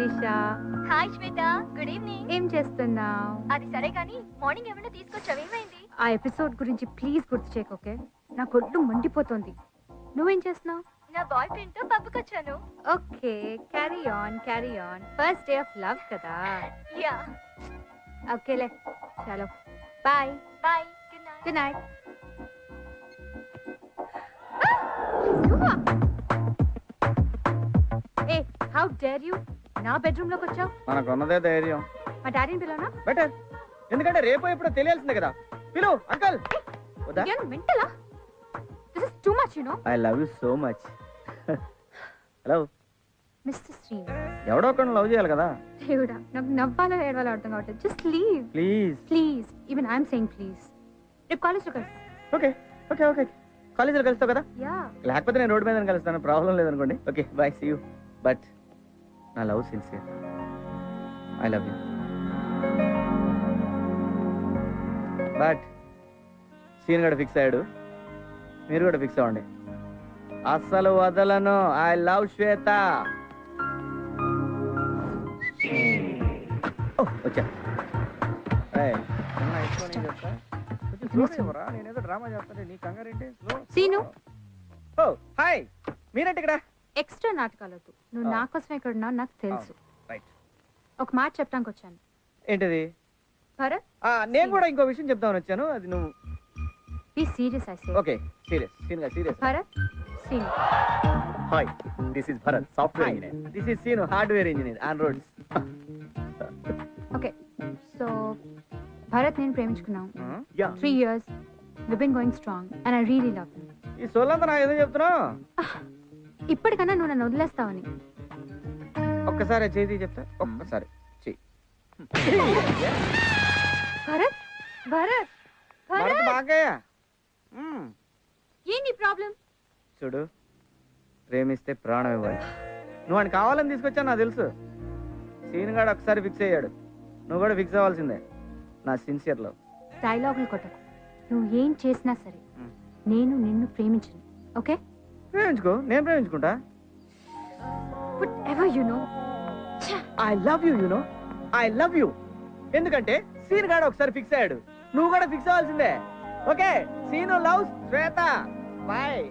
Sirisha. Hi శ్వేత, good evening. ఏం చేస్తున్నావు? అది సరే కానీ మార్నింగ్ ఏమైనా తీసుకొచ్చావు, ఏమైంది? ఆ ఎపిసోడ్ గురించి ప్లీజ్ గుర్తు చేయకు, ఓకే? నా కొట్టు మండిపోతుంది. నువ్వేం చేస్తున్నావు? నా బాయ్ ఫ్రెండ్ తో పబ్కి వచ్చాను. Okay, carry on. First day of love కదా. యా. ఓకేలే, చలో bye. Bye, good night. Good night. ఏ, హౌ డేర్ యూ నా బెడ్రూమ్ లోకి వచ్చావు? మనకున్నదే ధైర్యం. మా డాడీని పిలవనా? బెటర్, ఎందుకంటే రేపు ఎప్పుడో తెలియాల్సిందే కదా. పిలు అంకల్. వద్దా? మెంటలా? This is too much, you know. I love you so much. Hello mister Shri. ఎవడో ఒకరిని లవ్ చేయాలి కదా. దేవుడా, నాకు నవ్వాలో ఏడవాలో అర్థం కావట్లేదు. Just leave please. Even I'm saying please. రేపు కాలేజ్లో కలుస్తాం. ఓకే ఓకే ఓకే కాలేజీలో కలుస్తావు కదా. యా. లేకపోతే నేను రోడ్డు మీద కలుస్తాను, ప్రాబ్లం లేదనుకోండి. Okay bye, see you. But నా love sincere. I love you. But scene కూడా ఫిక్స్ అయ్యాడు, మీరు కూడా ఫిక్స్ అవ్వండి. అస్సలు వదలను. I love Shweta. వచ్చా నేనేదో డ్రామా చేస్తాను, నీ కంగారేంటి? సీను, హాయ్, మీరేంటి ఇక్కడ? ఎక్స్ట్రా నాటకాలొద్దు. నువ్వు నా కోసం ఇక్కడ ఉన్నావు నాకు తెలుసు. రైట్. ఒక మాట చెప్పడానికి వచ్చాను. ఏంటిది? భరత్, నేను కూడా ఇంకో విషయం చెప్తామని వచ్చాను. అది నువ్వు be serious. I say. Okay, serious. Scene serious. Bharat, Seenu. Hi, this is Bharat, software engineer. This is Seenu, hardware engineer on roads. Okay, so Bharat నేను ప్రేమించుకున్నాం. Yeah. 3 years. We've been going strong and I really love him. ఈ సోలంతా నాకు ఏదో చెప్తున్నావు. ఇప్పటికన్నా నువ్వు నన్ను వదిలేస్తావని. ఒక్కసారి చేతి చెప్తా, ఒక్కసారి చెయ్యి. భరత్, భరత్, భరత్ బాగయ్యా. ఏంటి ప్రాబ్లం? చూడు, ప్రేమిస్తే ప్రాణం ఇవ్వాలి. నువ్వు అని కావాలని తీసుకొచ్చా నాకు తెలుసు. సీన్ గాడు ఒకసారి ఫిక్స్ అయ్యాడు, నువ్వు కూడా ఫిక్స్ అవ్వాల్సిందే. నా సిన్సియర్ లవ్. డైలాగులు కొట్టకు. నువ్వు ఏం చేసినా సరే నేను నిన్ను ప్రేమించను, ఓకే? ప్రేమించుకో, నేను ప్రేమించుకుంటా. Whatever you know. I love you, you know. I love you. ఎందుకంటే సీన్ గాడు ఒకసారి ఫిక్స్ అయ్యాడు, నువ్వు కూడా ఫిక్స్ అవ్వాల్సిందే. ఓకే, సీను లవ్ శ్వేత. బాయ్.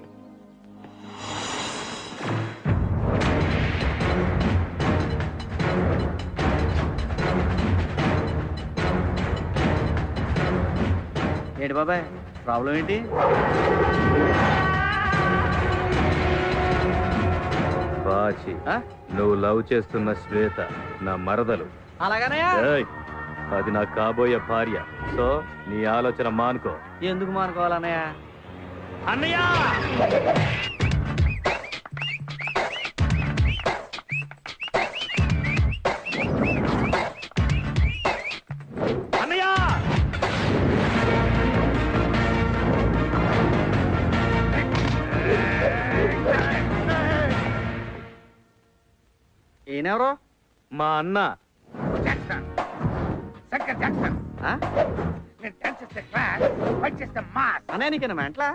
ఏంటి బాబాయ్, ప్రాబ్లం ఏంటి? బాచి, నువ్వు లవ్ చేస్తున్న శ్వేత నా మరదలు. అలాగనే. అది నా కాబోయే భార్య. సో నీ ఆలోచన మానుకో. ఎందుకు మానుకోవాలన్నయ్య? అన్నయ్య, అన్నయ్య, ఈయనెవరో? మా అన్న. అన్నయ్య నీకేనా మెంట్లా?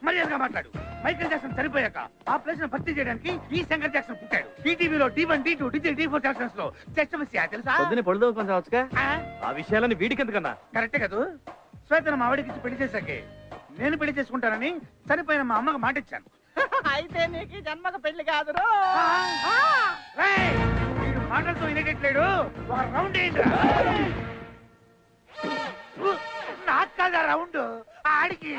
మర్యాదగా మాట్లాడు. మైకేల్ జాక్సన్ చనిపోయాక ఆ ప్లేస్ ను భర్తీ చేయడానికి ఈ శంకర్ జాక్సన్ పుట్టాడు. ఈటీవీలో D1, D2, D3, D4 Jackson's లో జస్ట్ తెలుసా? పొద్దున్నే పొడుదు కొంచెం వచ్చుగా. ఆ విషయాలని వీడికి ఎందుకన్నా? కరెక్టే కదా. శ్వేతను మా ఆవిడకి పెళ్లి చేశాకే నేను పెళ్లి చేసుకుంటానని చనిపోయిన మా అమ్మకి మాట ఇచ్చాను. అయితే నీకు జన్మకు పెళ్లి కాదు. వీడు మాటలతో వినేటట్లేడు. ఒక రౌండ్ ఏంటి? నాకు కాదా రౌండ్, ఆడికి.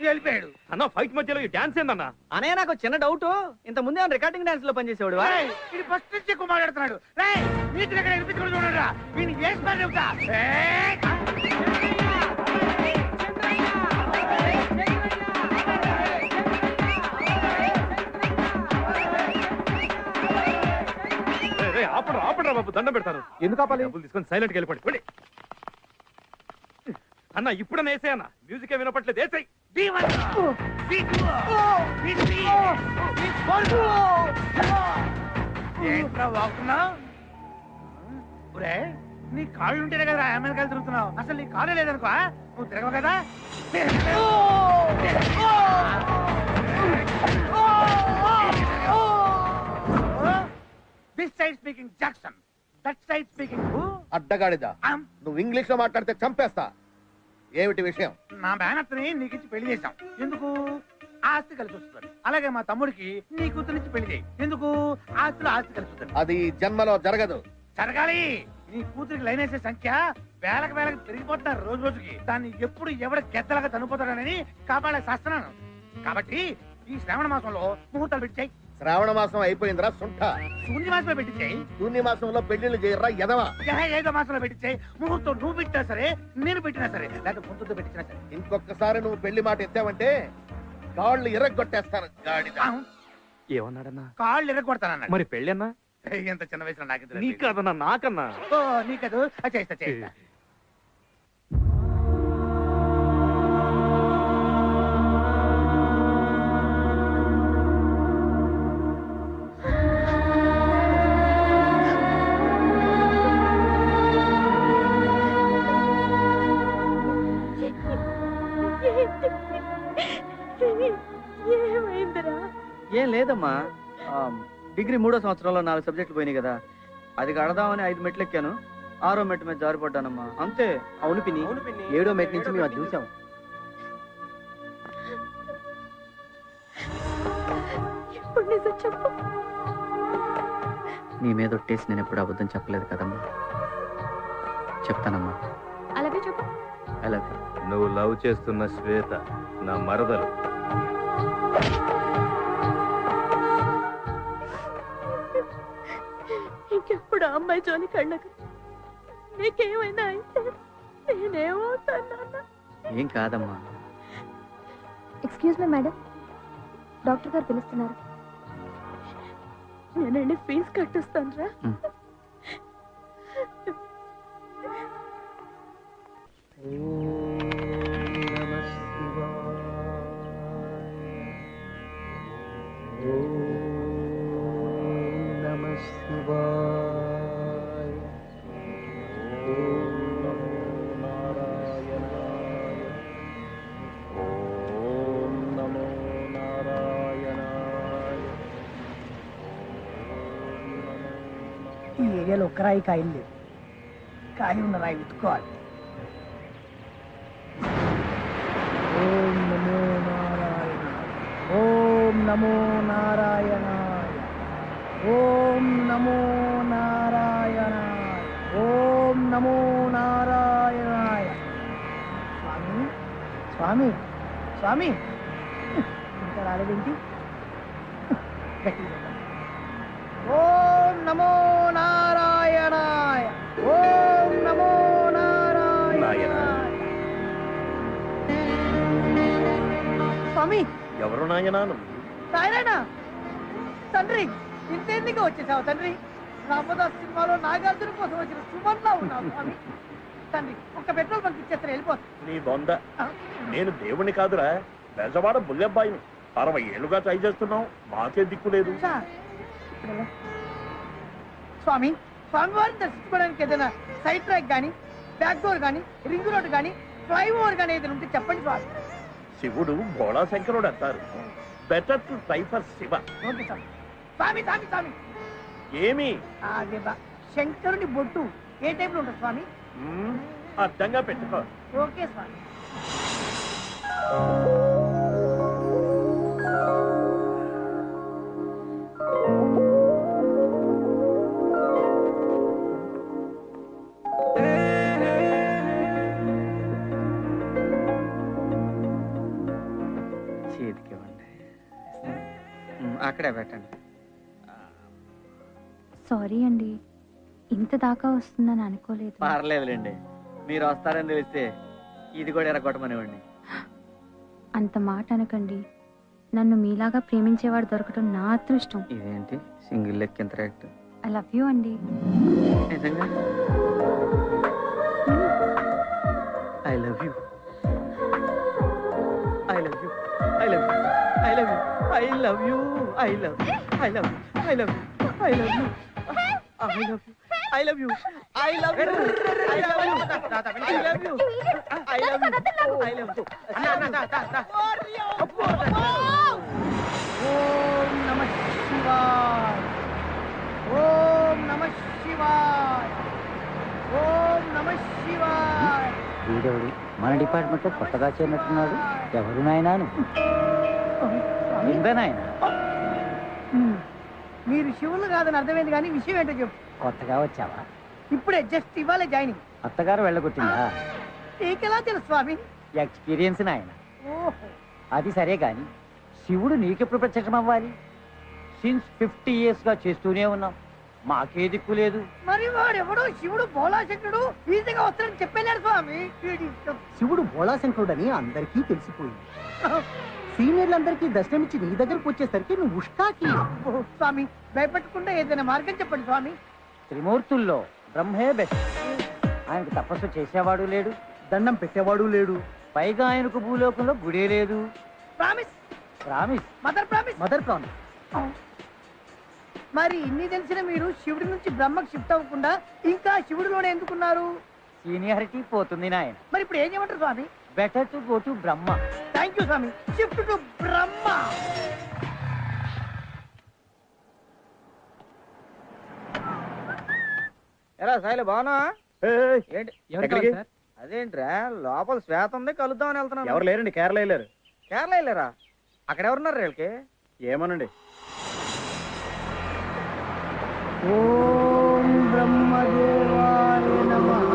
వెళ్ళిపోయాడు. అన్న, ఫైట్ మధ్యలో ఈ డాన్స్ ఏందన్నా? అనే నాకు చిన్న డౌట్, ఇంత ముందే రికార్డింగ్ డాన్స్ లో పనిచేసేవాడు. ఇది ఫస్ట్ నుంచి ఎక్కువ మాట్లాడుతున్నాడు. నీకు ఎక్కడ వినిపించుకుని చూడరా, వీడిని చేసి మరి చెప్తా. ఆపడరా బాబు, దండం పెడతాను. ఎందుకు ఆపాలి? డబ్బులు తీసుకొని సైలెంట్ గా వెళ్ళిపోండి. అన్న, ఇప్పుడన్నా వేసే అన్న, మ్యూజిక్ వినపట్లేదు. వేసాయి. ఏంట్రా వాగుతున్నా? నీ కాళ్ళు ఉంటేనే కదా అమెరికాలు తిరుగుతున్నావు. అసలు నీ కాళ్ళు లేదనుకో నువ్వు తిరగవు కదా. This side speaking Jackson, that side speaking అడ్డగాడిదా నువ్వు ఇంగ్లీష్ లో మాట్లాడితే చంపేస్తా. ఏమిటి విషయం? నా మేనత్తని నీకిచ్చి పెళ్లి చేశాం. ఎందుకు? ఆస్తి కలిసి వస్తుంది. అలాగే మా తమ్ముడికి నీ కూతురునిచ్చి పెళ్లి చేయి. ఎందుకు? ఆస్తిలో ఆస్తి కలిసి వస్తుంది. అది జన్మలో జరగదు. జరగాలి. నీ కూతురికి లైన్ వేసే సంఖ్య వేలకు పెరిగిపోతున్నారు రోజు రోజుకి. దాన్ని ఎప్పుడు ఎవడ గెద్దలాగా చనిపోతాడని కాపాడే శాస్త్రాను. కాబట్టి ఈ శ్రావణ మాసంలో ముహూర్తాలు పెట్టాయి. శ్రావణ మాసం అయిపోయిందిరా సుంఠ. శూన్య మాసంలో పెట్టించాయి. శూన్య మాసంలో పెళ్లిళ్ళు చేయరా ఎదవా. ఏదో మాసంలో పెట్టించాయి. ముహూర్తం నువ్వు పెట్టినా సరే, నేను పెట్టినా సరే, లేకపోతే ముందుతో పెట్టించినా సరే. ఇంకొకసారి నువ్వు పెళ్లి మాట ఎత్తావంటే కాళ్ళు ఇరగొట్టేస్తాను. గాడిద. ఏమన్నాడన్నా? కాళ్ళు ఎరగొడతానన్నాడు. మరి పెళ్ళి అన్నా? ఎంత చిన్న వయసులో నాకు నీ కాదన్నా, నాకన్నా. ఓ నీకదు. చేస్తా చేస్తా. ఏం లేదమ్మా, డిగ్రీ 3వ సంవత్సరంలో 4 సబ్జెక్టులు పోయినాయి కదా, అది కడదామని 5 మెట్లు ఎక్కాను. 6వ మెట్టు మీద జారిపడ్డానమ్మా, అంతే. అవును పిన్ని, 7వ మెట్టు నుంచి మేము అది చూసాం. నీ మీద ఒట్టేసి నేను ఎప్పుడు అబద్ధం చెప్పలేదు కదమ్మా. చెప్తానమ్మా. అలాగే చెప్పు. అలాగే. నువ్వు లవ్ చేస్తున్న శ్వేత నా మరదలు. ఇంకెప్పుడు అమ్మాయి జోలి కళ్ళకు నీకేమైనా అయితే నేనేమవుతాను? ఏం కాదమ్మా. ఎక్స్క్యూజ్ మీ మేడం, డాక్టర్ గారు పిలుస్తున్నారు. నేనండి ఫీజు కట్టిస్తాను రా. ఈ ఏరియాలో ఒక్క రాయి కాయలు లేవు. కాయ ఉన్న రాయి వెతుక్కోవాలి. ఓం నమో నారాయణ, ఓం నమో నారాయణాయ, ఓం నమో నారాయణాయ, ఓం నమో నారాయణాయ. స్వామి స్వామి స్వామి, ఇంకా రాలేదేంటి? గట్టిగా చెప్పండి. ఓం నమో నారాయణాయ, ఓం నమో నారాయణాయ. స్వామి ఎవరు నాయనా? నారాయణ తండ్రి, ఇంతెందుకు వచ్చేసావు తండ్రి? రామదాస్ సినిమాలో నాగార్జున కోసం వచ్చిన సుమన్లా ఉన్నావు స్వామి. తండ్రి ఒక్క పెట్రోల్ బంక్ ఇచ్చేస్తారు, వెళ్ళిపోతుంది. నీ బొంద, నేను దేవుణ్ణి కాదురా, బెజవాడ బుల్లెబ్బాయిని. 60 ఏళ్ళుగా ట్రై చేస్తున్నావు, మాకే దిక్కు లేదు. స్వామి, స్వామివారిని దర్శించుకోవడానికి ఏదైనా సైడ్ ట్రాక్ కానీ, బ్యాక్ డోర్ కానీ, రింగ్ రోడ్ కానీ, ఫ్లైఓవర్ కానీ ఏదైనా ఉంటే చెప్పండి స్వామి. శివుడు భోళా శంకరుడు అంటారు. Better to try for Shiva. Okay స్వామి. స్వామి స్వామి స్వామి, ఏమి? అదే శంకరుని బొట్టు ఏ టైప్ లో ఉంటుంది స్వామి? అర్థంగా పెట్టుకో. ఓకే స్వామి. చేతికివ్వండి. అక్కడే పెట్టండి. సారీ అండి, ఇంత దాకా వస్తుందని అనుకోలేదు. పర్లేదులేండి, మీరు వస్తారని తెలిస్తే ఇది కూడా ఎరగొట్టమనివ్వండి. అంత మాట అనకండి. నన్ను మీలాగా ప్రేమించేవాడు దొరకటం నా అదృష్టం. ఇదేంటి సింగిల్ లెక్ ఎంత రేట్? ఐ లవ్ యూ అండి. నిజంగా I love you, I love you, I love you, I love you, I love you, I love, I love, I love, I love you, I love you, I love you, I love you I love you I love you I love you I love you ఓం నమః శివాయ ఓం నమః శివాయ ఓం నమః శివాయ. వీడెవడు మన department లో కొత్తగా చేరినట్టున్నాడు. ఎవరు నాయనాను నాయన? మీరు శివులు కాదని అర్థమైంది కానీ విషయం ఏంటో చెప్పు. కొత్తగా వచ్చావా? ఇప్పుడే జస్ట్ ఇవ్వాలే జాయినింగ్. అత్తగారు వెళ్ళగొట్టిందా? నీకెలా తెలుసు స్వామి? ఎక్స్పీరియన్స్ నాయన. ఓహో, అది సరే గాని శివుడు నీకెప్పుడు ప్రత్యక్షం అవ్వాలి? సిన్స్ 50 years గా చేస్తూనే ఉన్నాం, మాకే దిక్కు లేదు. మరి వాడెవడో శివుడు బోళాశంకరుడు ఈజీగా వస్తాడని చెప్పలేడు స్వామి. శివుడు బోళాశంకరుడని అందరికీ తెలిసిపోయింది. సీనియర్లందరికీ దర్శనమిచ్చి నీ దగ్గరకు వచ్చేసరికి నువ్వు ఉష్కాకి. ఓ, స్వామి భయపెట్టకుండా ఏదైనా మార్గం చెప్పండి స్వామి. త్రిమూర్తుల్లో బ్రహ్మే బెస్ట్. ఆయనకు తపస్సు చేసేవాడు లేడు, దండం పెట్టేవాడు లేడు, పైగా ఆయనకు భూలోకంలో గుడే లేదు. Promise promise, mother promise. Mother promise. మరి ఇన్ని తెలిసిన మీరు శివుడి నుంచి బ్రహ్మకు షిఫ్ట్ అవ్వకుండా ఇంకా శివుడిలోనే ఎందుకున్నారు? సీనియారిటీ పోతుంది నాయన. మరి ఇప్పుడు ఏం చేయమంటారు స్వామి? Better to go to Brahma. Thank you స్వామి. Shift to Brahma. ఎరా సాయిలు బాగున్నా? ఏంటి ఎక్కడికి? అదేంట్రా లోపల శ్వేత ఉంది, కలుద్దామని వెళ్తున్నాను. ఎవరు లేరండి, కేరళ వెళ్ళారు. కేరళ వెళ్ళారా? అక్కడ ఎవరున్నారు వీళ్ళకి? ఏమోనండి. ఓం బ్రహ్మదేవాయ నమః.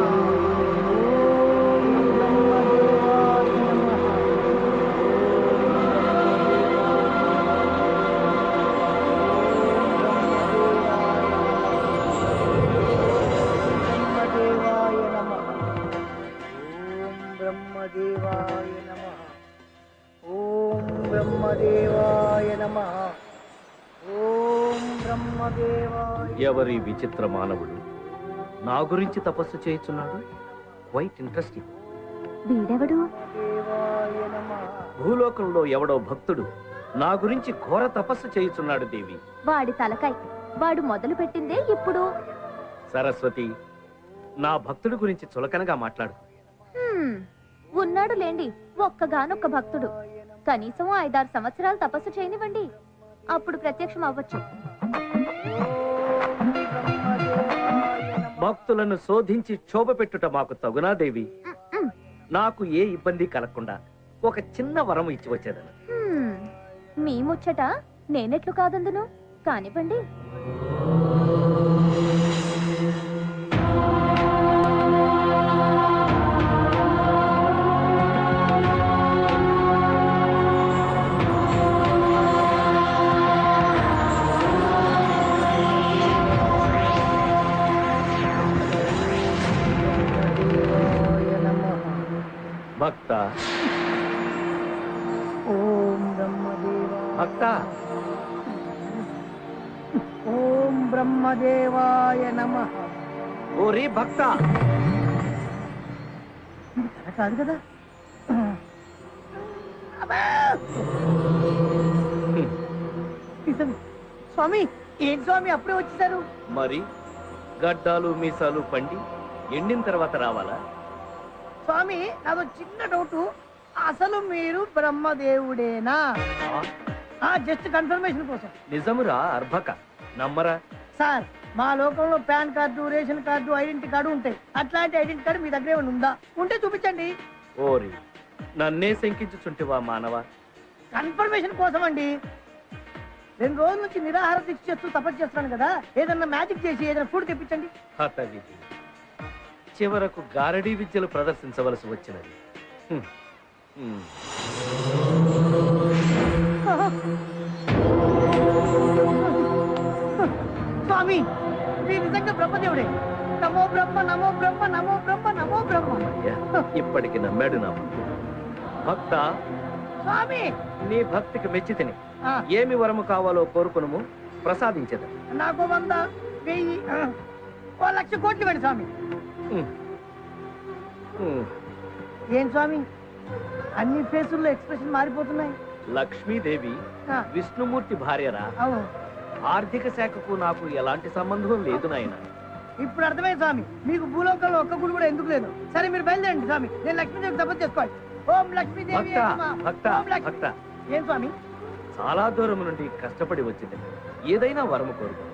ఓం బ్రహ్మదేవాయ నమః. బ్రహ్మదేవాయ నమః. ఓం బ్రహ్మదేవాయ నమః. ఓం బ్రహ్మదేవాయ నమః. ఓం బ్రహ్మదేవాయ. ఎవరి విచిత్ర మానవుడు నా గురించి తపస్సు చేయుచున్నాడు? Quite interesting. వీడెవడు? దేవాయ నమః. భూలోకంలో ఎవడో భక్తుడు నా గురించి ఘోర తపస్సు చేయుచున్నాడు దేవి. వాడి తలకాయ. వాడు మొదలు పెట్టిందే ఇప్పుడు. సరస్వతి, నా భక్తుడి గురించి చులకనగా మాట్లాడు. ఉన్నాడు లేండి ఒక్కగానొక్క భక్తుడు. కనీసం 5-6 సంవత్సరాలు తపస్సు చేయనివ్వండి, అప్పుడు ప్రత్యక్షం అవ్వచ్చు. భక్తులను శోధించి క్షోభ పెట్టుట మాకు తగునా దేవి? నాకు ఏ ఇబ్బంది కలగకుండా ఒక చిన్న వరం ఇచ్చి వచ్చేదను. మీ ముచ్చట నేనెట్లు కాదందును, కానివ్వండి. భక్త, ఓం బ్రహ్మదేవాయ. భక్త, ఓం బ్రహ్మదేవాయ నమః. ఓరి భక్త. ఇది కథ కాదు కదా? అబ్బా! నిజం. స్వామి ఏంటి స్వామి అప్పుడే వచ్చేసారు? మరి గడ్డాలు మీసాలు పండి ఎండిన తర్వాత రావాలా? స్వామి నాదో చిన్న డౌట్. అసలు మీరు బ్రహ్మదేవుడేనా? జస్ట్ కన్ఫర్మేషన్ కోసం. నిజమురా అర్భక, నమ్మరా? సార్ మా లోకంలో pan card, ration card, identity card ఉంటాయి. అట్లాంటి ఐడెంటిటీ కార్డు మీ దగ్గర ఏమైనా ఉందా? ఉంటే చూపించండి. ఓరి, నన్నే శంకించుచుంటివా మానవ? కన్ఫర్మేషన్ కోసం అండి. 2 రోజుల నుంచి నిరాహార దీక్ష చేస్తూ తపస్సు చేస్తున్నాను కదా, ఏదన్నా మ్యాజిక్ చేసి ఏదైనా ఫుడ్ తెప్పించండి. హత విధి, చివరకు గారడీ విద్యలు ప్రదర్శించవలసి వచ్చినది. హ్మ్. హ్మ్. స్వామి మీరు నిజంగా బ్రహ్మదేవుడే. నమో బ్రహ్మ నమో బ్రహ్మ నమో బ్రహ్మ నమో బ్రహ్మ. అయ్యా, ఇప్పటికి నమ్మాడు నా భక్తుడు. భక్త, స్వామి నీ భక్తికి మెచ్చి తిని ఆ, ఏమి వరము కావాలో కోరుకును ప్రసాదించదు. నాకు 100, 1000, 1,00,000 కోట్లు ఇవ్వండి స్వామి. ఏం స్వామి అన్ని ఫేసుల్లో ఎక్స్ప్రెషన్ మారిపోతున్నాయి? లక్ష్మీదేవి ఆ, విష్ణుమూర్తి భార్యరా? అవును. ఆర్థిక శాఖకు నాకు ఎలాంటి సంబంధం లేదు నాయన. ఇప్పుడు అర్థమైంది స్వామి మీకు భూలోకంలో ఒక్క గుడి కూడా ఎందుకు లేదు. సరే మీరు బయలుదేరండి స్వామి, నేను లక్ష్మీదేవి తపస్సు చేసుకోవాలి. ఓం లక్ష్మీదేవి భక్త నమః. భక్త ఓం లక్ష్మీ- భక్త ఏం స్వామి? చాలా దూరం నుండి కష్టపడి వచ్చింది, ఏదైనా వరము కోరుకో.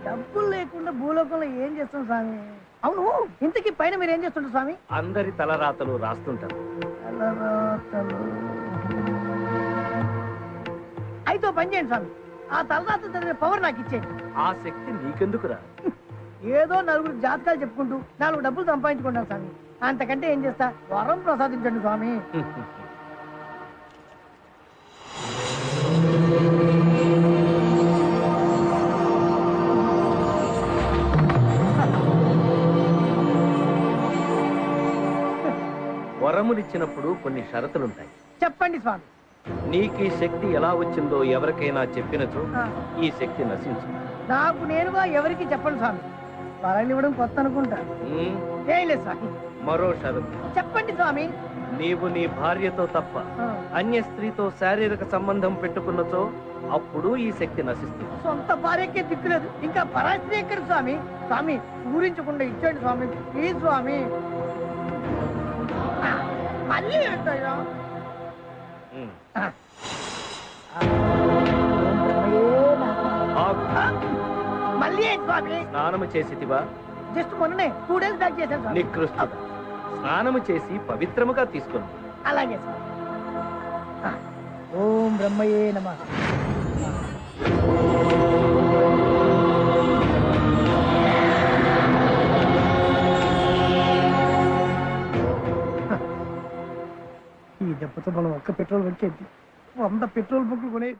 డబ్బులు లేకుండా భూలోకంలో ఏం చేస్తాం స్వామి? అవును, ఇంతకీ పైన మీరు ఏం చేస్తుంటారు స్వామి? అందరి తలరాతలు రాస్తుంటారు. అయితే ఓ పని చేయండి స్వామి, ఆ తలరాత చదివే పవర్ నాకు ఇచ్చేయండి. ఆ శక్తి నీకెందుకురా? ఏదో నలుగురు జాతకాలు చెప్పుకుంటూ 4 డబ్బులు సంపాదించుకుంటాను స్వామి. అంతకంటే ఏం చేస్తా? వరం ప్రసాదించండి స్వామి. వరములిచ్చినప్పుడు కొన్ని షరతులుంటాయి. చెప్పండి స్వామి. నీకు ఈ శక్తి ఎలా వచ్చిందో ఎవరికైనా చెప్పినచో ఆ, ఈ శక్తి నశించు. నాకు నేనుగా ఎవరికి చెప్పండి స్వామి. వరాలు ఇవ్వడం కొత్త అనుకుంటా. ఉమ్, ఏం లేదు స్వామి. మరో షరతు, చెప్పండి స్వామి. నీవు నీ భార్యతో తప్ప ఆ, అన్య స్త్రీతో శారీరక సంబంధం పెట్టుకున్నచో అప్పుడు ఈ శక్తి నశిస్తుంది. సొంత భార్యకే దిక్కులేదు, ఇంకా పరాస్త్రీ ఎక్కడ స్వామి? స్వామి ఊరించకుండా ఇచ్చేయండి స్వామి, ప్లీజ్ స్వామి. ఆ, మళ్ళీ ఏంటయ్యా? ఉమ్. ఆ. ఆగు. మళ్ళీ ఏంటి స్వామి? స్నానము చేసితివా? జస్ట్ మొన్ననే 2 days బ్యాక్ చేశాను స్వామి. నికృష్టుడా, స్నానము చేసి పవిత్రముగా తీసుకుని అలాగే స్వామి. ఆ, ఓం బ్రహ్మయే నమః. ఈ దెబ్బతో మనం ఒక్క పెట్రోల్ వచ్చేది 100 పెట్రోల్ బుక్లు కొనే